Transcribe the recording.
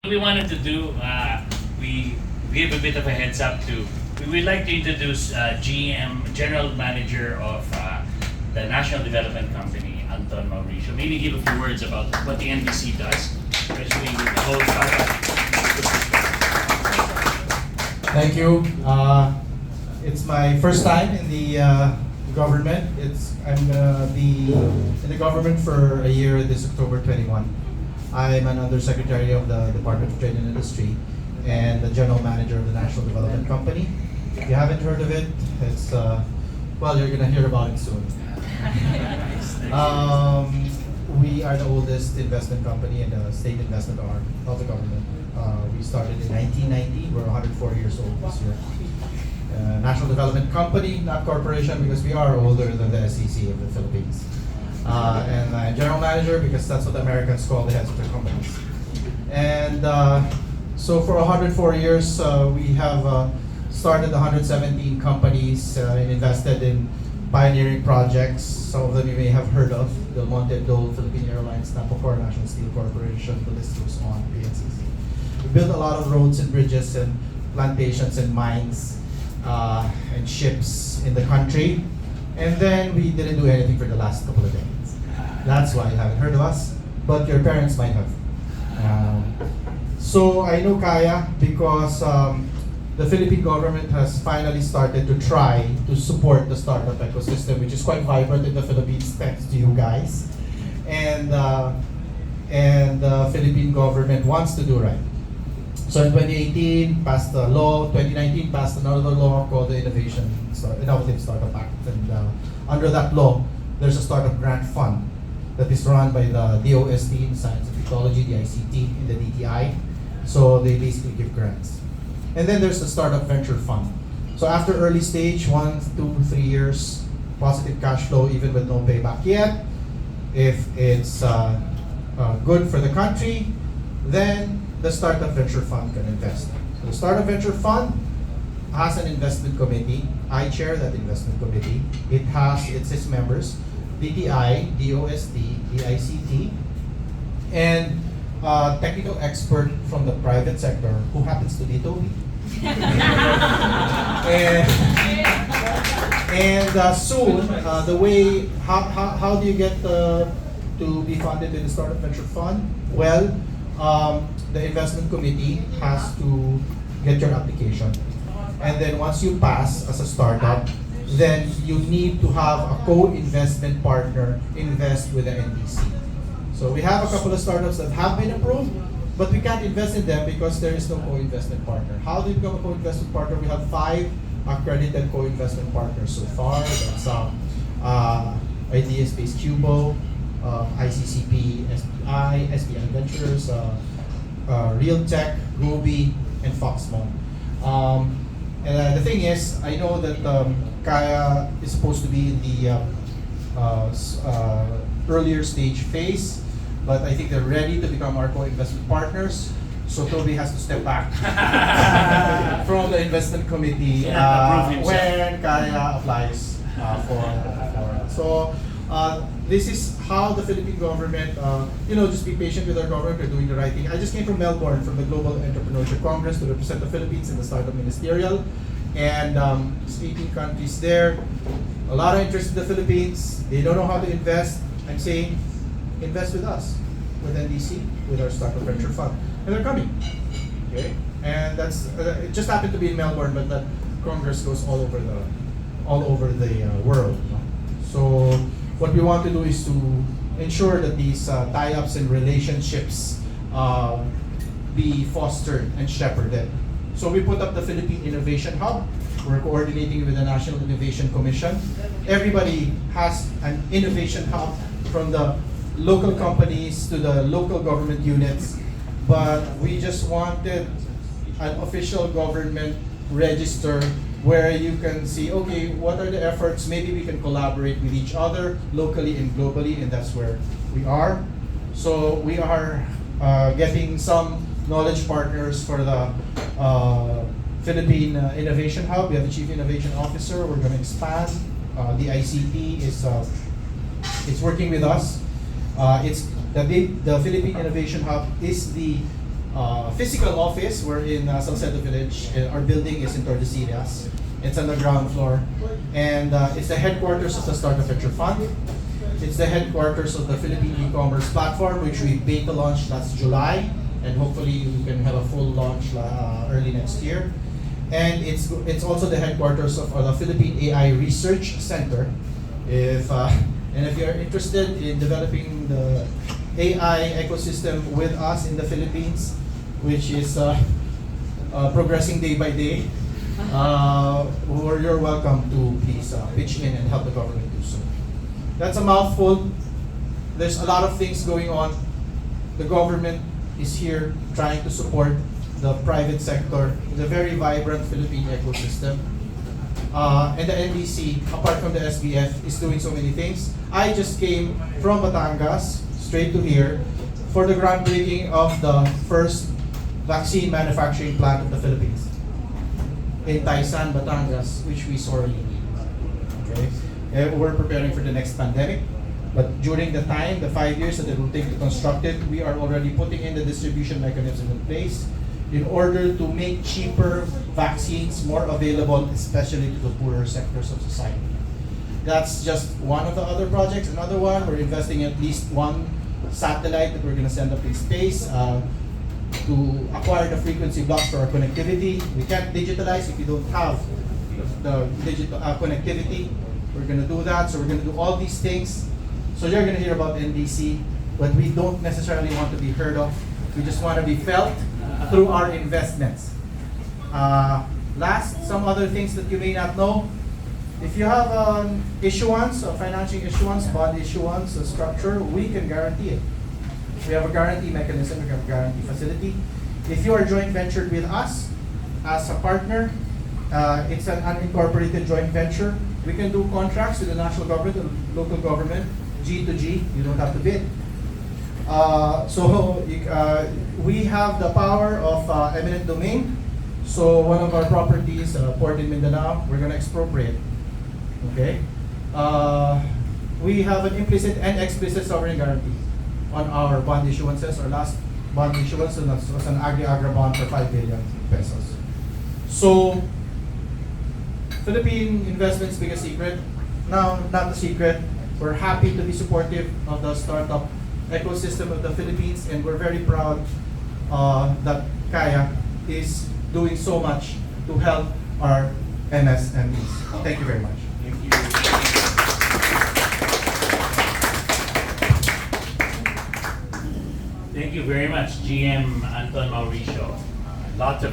We wanted to do, we gave a bit of a heads up to, we would like to introduce GM, General Manager of the National Development Company, Anton Mauricio. Maybe give a few words about what the NDC does, especially with the whole startup. Thank you. It's my first time in the government. I'm gonna be in the government for a year this October 21. I'm an Undersecretary of the Department of Trade and Industry and the General Manager of the National Development Company. If you haven't heard of it, it's well, you're gonna hear about it soon. We are the oldest investment company in the state investment arm of the government. We started in 1990. We're 104 years old this year. National Development Company, not corporation, because we are older than the SEC of the Philippines. And General Manager, because that's what the Americans call the heads of their companies. And so for 104 years, we have started 117 companies and invested in pioneering projects. Some of them you may have heard of: Del Monte, Dole, Philippine Airlines, Napocor, National Steel Corporation, the list goes on, PNCC. We built a lot of roads and bridges and plantations and mines and ships in the country. And then we didn't do anything for the last couple of decades. That's why you haven't heard of us, but your parents might have. So I know Kaya because the Philippine government has finally started to try to support the startup ecosystem, which is quite vibrant in the Philippines, thanks to you guys. And the Philippine government wants to do right. So in 2018, passed a law. 2019, passed another law called the Innovative Startup Act. And under that law, there's a startup grant fund that is run by the DOST in Science and Technology, the ICT, in the DTI. So they basically give grants. And then there's the Startup Venture Fund. So after early stage, 1, 2, 3 years, positive cash flow, even with no payback yet, if it's good for the country, then the Startup Venture Fund can invest. So the Startup Venture Fund has an investment committee. I chair that investment committee. It has its members, DTI, DOST, the ICT, and technical expert from the private sector who happens to be Toby. and soon, the way, how do you get to be funded in the Startup Venture Fund? Well, the investment committee has to get your application. And then once you pass as a startup, then you need to have a co-investment partner invest with the NDC. So we have a couple of startups that have been approved, but we can't invest in them because there is no co-investment partner. How do you become a co-investment partner? We have 5 accredited co-investment partners so far. That's Idea Space Cubo, ICCP, SPI Ventures, Real Tech, Ruby, and Foxmo. And the thing is, I know that Kaya is supposed to be in the earlier stage phase, but I think they're ready to become our co-investment partners. So Toby has to step back from the investment committee when Kaya applies for it. So this is how the Philippine government, just be patient with our government. We're doing the right thing. I just came from Melbourne, from the Global Entrepreneurship Congress, to represent the Philippines in the Startup Ministerial. And there's 18 countries there. A lot of interest in the Philippines. They don't know how to invest. I'm saying, invest with us, with NDC, with our Startup Venture Fund. And they're coming. Okay? And that's it just happened to be in Melbourne, but that Congress goes all over the world. So what we want to do is to ensure that these tie-ups and relationships be fostered and shepherded. So we put up the Philippine Innovation Hub. We're coordinating with the National Innovation Commission. Everybody has an innovation hub, from the local companies to the local government units. But we just wanted an official government register where you can see, okay, what are the efforts? Maybe we can collaborate with each other locally and globally, and that's where we are. So we are getting some knowledge partners for the Philippine Innovation Hub. We have a Chief Innovation Officer. We're going to expand. The ICT is working with us. The Philippine Innovation Hub is the physical office. We're in Salcedo Village. Our building is in Tordesillas. It's on the ground floor. And it's the headquarters of the Startup Venture Fund. It's the headquarters of the Philippine e-commerce platform, which we beta launched last July. And hopefully we can have a full launch early next year. And it's also the headquarters of the Philippine AI Research Center. If you're interested in developing the AI ecosystem with us in the Philippines, which is progressing day by day, you're welcome to please pitch in and help the government do so. That's a mouthful. There's a lot of things going on. The government is here trying to support the private sector, the very vibrant Philippine ecosystem. And the NDC, apart from the SVF, is doing so many things. I just came from Batangas, straight to here, for the groundbreaking of the first vaccine manufacturing plant of the Philippines in Taisan, Batangas, which we sorely need. Okay? We're preparing for the next pandemic, but during the time, the 5 years that it will take to construct it, we are already putting in the distribution mechanism in place in order to make cheaper vaccines more available, especially to the poorer sectors of society. That's just one of the other projects. Another one, we're investing in at least one satellite that we're going to send up in space to acquire the frequency blocks for our connectivity. We can't digitalize if you don't have the digital connectivity. We're going to do that. So we're going to do all these things. So you're going to hear about NDC, but we don't necessarily want to be heard of. We just want to be felt through our investments. Last, some other things that you may not know. If you have an issuance, a financing issuance, bond issuance, a structure, we can guarantee it. We have a guarantee mechanism, we have a guarantee facility. If you are joint ventured with us as a partner, it's an unincorporated joint venture. We can do contracts with the national government and local government, G to G, you don't have to bid. We have the power of eminent domain. So one of our properties, port in Mindanao, we're going to expropriate. Okay. We have an implicit and explicit sovereign guarantee on our bond issuances. Our last bond issuance was an agri-agra bond for 5 billion pesos. So Philippine investments biggest secret. Now, not a secret. We're happy to be supportive of the startup ecosystem of the Philippines, and we're very proud that Kaya is doing so much to help our MSMEs. Thank you very much. Thank you. Thank you very much, GM Anton Mauricio. Lots of